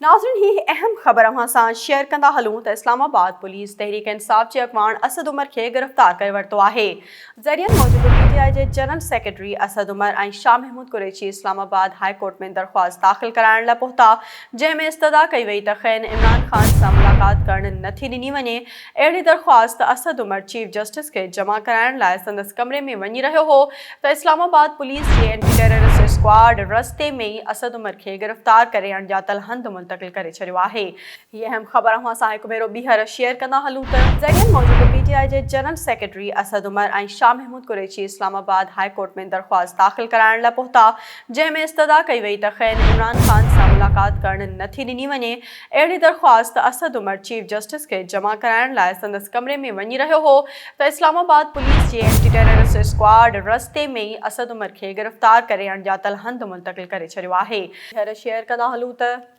नाज़रीन ही अहम ख़बर अवां सां शेयर कंदा हलूं त इस्लामाबाद पुलिस तहरीक इंसाफ़ जे अॻवान असद उमर खे गिरफ़्तार करे वरितो आहे। ज़रियनि मूजिबि PTI जे जनरल सेक्रेटरी असद उमर ऐं शाह महमूद कुरैशी इस्लामाबाद हाई कोर्ट में दरख़्वास्त दाख़िल कराइण लाइ पहुता, जंहिंमें इस्तदा कई वई त खेनि इमरान ख़ान सां मुलाक़ात करणु नथी ॾिनी वञे। अहिड़ी दरख़्वास्त असद उमर चीफ जस्टिस खे जमा कराइण लाइ संदसि कमरे में वञी रहियो हो त इस्लामाबाद पुलिस जे एंटी टेररिस्ट स्क्वाड रस्ते में ई असद उमर खे गिरफ़्तार करे अणॼातल हंधि मुंतक़िल करे छॾियो आहे। ये अहम ख़बर अवां सां हिकु भेरो ॿीहर शेयर कंदा हलूं त ज़रियनि मूजिबि PTI जे जनरल सेक्रेटरी असद उमर ऐं शाह महमूद कुरैशी इस्लामाबाद हाई कोर्ट में दरख़्वास्त दाख़िल कराइण लाइ पहुता, जंहिंमें इस्तदा कई वई त खेनि इमरान ख़ान सां मुलाक़ात करणु नथी ॾिनी वञे। अहिड़ी दरख़्वास्त असद उमर चीफ जस्टिस खे जमा कराइण लाइ संदसि कमरे में वञी रहियो हो त इस्लामाबाद पुलिस जे एंटी टेररिस्ट स्क्वाड रस्ते में ई असद उमर खे गिरफ़्तार करे अणॼातल हंधि मुंतक़िल करे छॾियो आहे। शेयर कंदा हलूं त